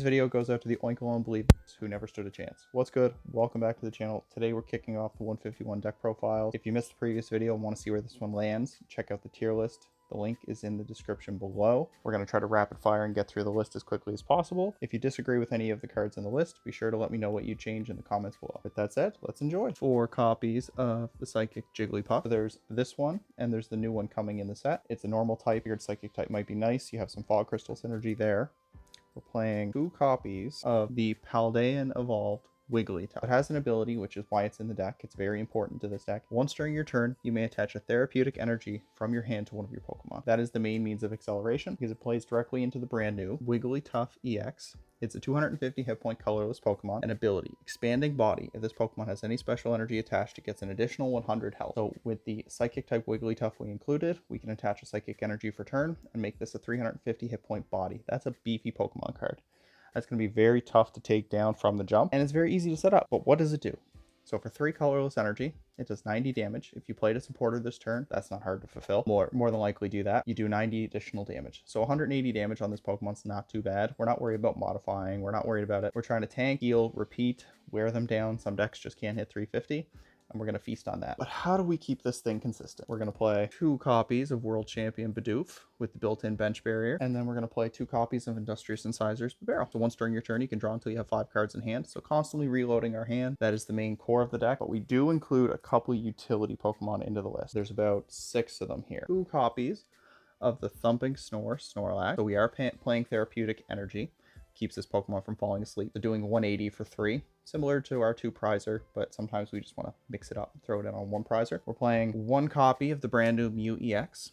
video goes out to the Oinkle Believers who never stood a chance. What's good? Welcome back to the channel. Today we're kicking off the 151 deck profiles. If you missed the previous video and want to see where this one lands, check out the tier list. The link is in the description below. We're going to try to rapid fire and get through the list as quickly as possible. If you disagree with any of the cards in the list, be sure to let me know what you change in the comments below. With that said, let's enjoy. 4 copies of the Psychic Jigglypuff. There's this one, and there's the new one coming in the set. It's a normal type. Figured Psychic type might be nice. You have some Fog Crystal synergy there. We're playing 2 copies of the Paldean Evolved Wigglytuff. It has an ability, which is why it's in the deck. It's very important to this deck. Once during your turn, you may attach a therapeutic energy from your hand to one of your Pokemon. That is the main means of acceleration because it plays directly into the brand new Wigglytuff EX. It's a 250 hit point colorless Pokemon. An ability, Expanding Body. If this Pokemon has any special energy attached, it gets an additional 100 health. So with the Psychic type Wigglytuff we included, we can attach a Psychic energy for turn and make this a 350 hit point body. That's a beefy Pokemon card. That's going to be very tough to take down from the jump, and it's very easy to set up. But what does it do? So for 3 colorless energy, it does 90 damage. If you played a supporter this turn, that's not hard to fulfill. More than likely do that. You do 90 additional damage. So 180 damage on this Pokemon's not too bad. We're not worried about modifying. We're not worried about it. We're trying to tank, heal, repeat, wear them down. Some decks just can't hit 350. And we're going to feast on that. But how do we keep this thing consistent? We're going to play 2 copies of World Champion Bidoof with the built-in bench barrier. And then we're going to play 2 copies of Industrious Incisors Bibarel. So once during your turn, you can draw until you have 5 cards in hand. So constantly reloading our hand. That is the main core of the deck. But we do include a couple utility Pokemon into the list. There's about 6 of them here. 2 copies of the Thumping Snorlax. So we are playing Therapeutic Energy. Keeps this Pokemon from falling asleep. So doing 180 for 3. Similar to our 2 prizer, but sometimes we just want to mix it up and throw it in on 1 prizer. We're playing 1 copy of the brand new Mew EX.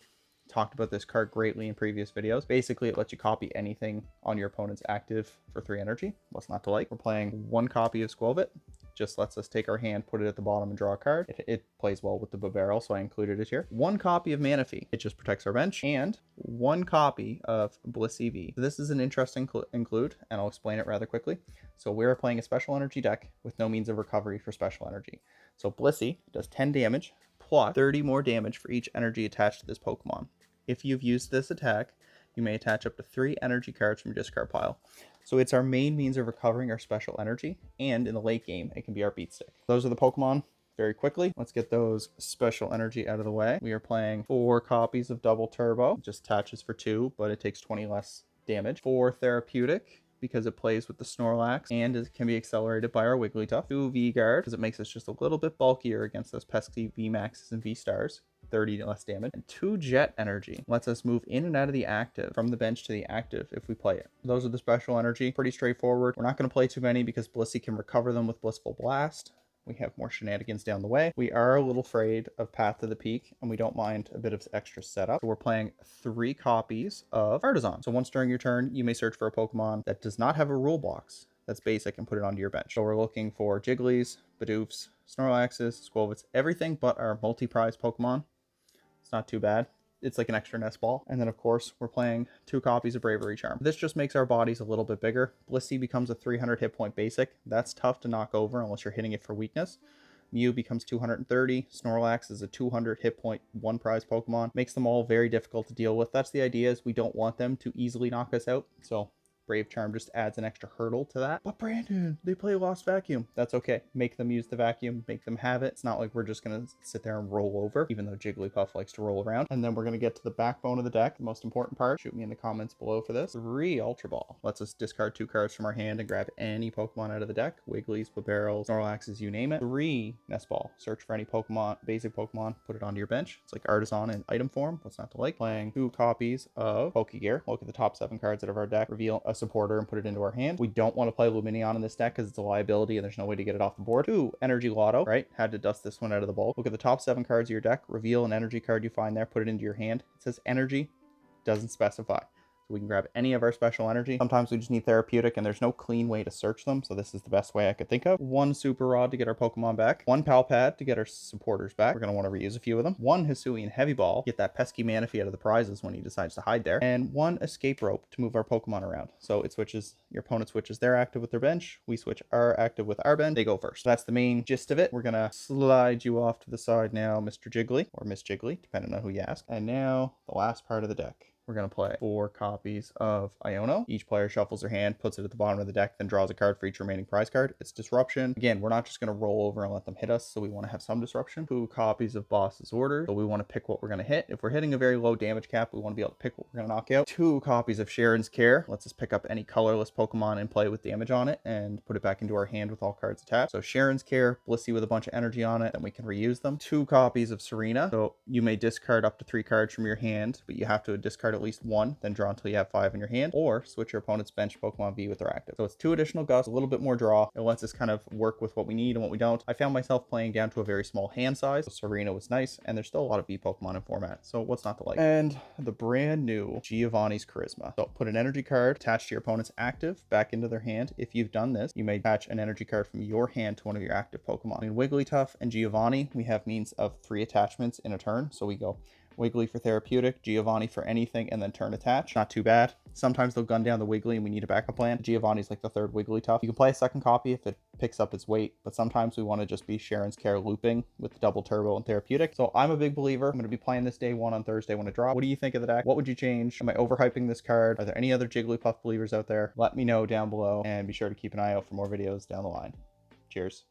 Talked about this card greatly in previous videos. Basically, it lets you copy anything on your opponent's active for 3 energy. What's not to like? We're playing 1 copy of Squelvit. Just lets us take our hand, put it at the bottom, and draw a card. It plays well with the Bibarel, so I included it here. 1 copy of Manaphy. It just protects our bench. And 1 copy of Blissey V. This is an interesting include, and I'll explain it rather quickly. So we're playing a special energy deck with no means of recovery for special energy. So Blissey does 10 damage, plus 30 more damage for each energy attached to this Pokemon. If you've used this attack, you may attach up to 3 energy cards from your discard pile. So it's our main means of recovering our special energy, and in the late game, it can be our beat stick. Those are the Pokemon. Very quickly, let's get those special energy out of the way. We are playing 4 copies of Double Turbo. It just attaches for 2, but it takes 20 less damage. 4 Therapeutic, because it plays with the Snorlax, and it can be accelerated by our Wigglytuff. 2 V-Guard, because it makes us just a little bit bulkier against those pesky V-Maxes and V-Stars. 30 less damage. And 2 Jet Energy lets us move in and out of the active, from the bench to the active if we play it. Those are the special energy. Pretty straightforward. We're not going to play too many because Blissey can recover them with Blissful Blast. We have more shenanigans down the way. We are a little afraid of Path to the Peak, and we don't mind a bit of extra setup. So we're playing 3 copies of Artisan. So once during your turn, you may search for a Pokemon that does not have a rule box that's basic and put it onto your bench. So we're looking for Jigglies, Bidoofs, Snorlaxes, Squelvits, everything but our multi-prize Pokemon. It's not too bad. It's like an extra nest ball. And then of course we're playing 2 copies of Bravery Charm. This just makes our bodies a little bit bigger. Blissey becomes a 300 hit point basic. That's tough to knock over unless you're hitting it for weakness. Mew becomes 230. Snorlax is a 200 hit point 1 prize Pokemon. Makes them all very difficult to deal with. That's the idea, is we don't want them to easily knock us out. So Brave Charm just adds an extra hurdle to that. But Brandon, they play Lost Vacuum. That's okay. Make them use the vacuum. Make them have it. It's not like we're just going to sit there and roll over, even though Jigglypuff likes to roll around. And then we're going to get to the backbone of the deck, the most important part. Shoot me in the comments below for this. 3 Ultra Ball. Lets us discard 2 cards from our hand and grab any Pokemon out of the deck. Wigglies, Bibarels, Snorlaxes, you name it. 3 Nest Ball. Search for any Pokemon, basic Pokemon, put it onto your bench. It's like Artisan in item form. What's not to like? Playing 2 copies of Pokegear. Look at the top 7 cards out of our deck. Reveal a supporter and put it into our hand. We don't want to play Lumineon in this deck because it's a liability and there's no way to get it off the board. 2 Energy Lotto, right? Had to dust this one out of the bulk. Look at the top 7 cards of your deck. Reveal an energy card you find there. Put it into your hand. It says energy. Doesn't specify. So we can grab any of our special energy. Sometimes we just need therapeutic and there's no clean way to search them. So this is the best way I could think of. 1 Super Rod to get our Pokemon back. 1 Palpad to get our supporters back. We're going to want to reuse a few of them. 1 Hisuian Heavy Ball. Get that pesky Manaphy out of the prizes when he decides to hide there. And 1 Escape Rope to move our Pokemon around. So it switches, your opponent switches their active with their bench. We switch our active with our bench. They go first. So that's the main gist of it. We're going to slide you off to the side now, Mr. Jiggly, or Miss Jiggly, depending on who you ask. And now the last part of the deck. we're going to play 4 copies of Iono. Each player shuffles their hand, puts it at the bottom of the deck, then draws a card for each remaining prize card. It's disruption. Again, we're not just going to roll over and let them hit us, so we want to have some disruption. 2 copies of Boss's Order, so we want to pick what we're going to hit. If we're hitting a very low damage cap, we want to be able to pick what we're going to knock out. 2 copies of Sharon's Care, lets us pick up any colorless Pokemon and play with damage on it and put it back into our hand with all cards attached. So Sharon's Care, Blissey with a bunch of energy on it, then we can reuse them. 2 copies of Serena, so you may discard up to 3 cards from your hand, but you have to discard at least 1, then draw until you have 5 in your hand, or switch your opponent's bench Pokemon V with their active. So it's 2 additional gusts, a little bit more draw. It lets us kind of work with what we need and what we don't. I found myself playing down to a very small hand size, so Serena was nice, and there's still a lot of V Pokemon in format, so what's not to like? And the brand new Giovanni's Charisma. So put an energy card attached to your opponent's active back into their hand. If you've done this, you may attach an energy card from your hand to one of your active Pokemon. In Wigglytuff and Giovanni, we have means of 3 attachments in a turn, so we go Wiggly for therapeutic, Giovanni for anything, and then turn attach. Not too bad. Sometimes they'll gun down the Wiggly and we need a backup plan. Giovanni's like the 3rd Wigglytuff. You can play a 2nd copy if it picks up its weight, but sometimes we want to just be Sharon's Care looping with the double turbo and therapeutic. So I'm a big believer. I'm going to be playing this day 1 on Thursday when it drops. What do you think of the deck? What would you change? Am I overhyping this card? Are there any other Jigglypuff believers out there? Let me know down below, and be sure to keep an eye out for more videos down the line. Cheers.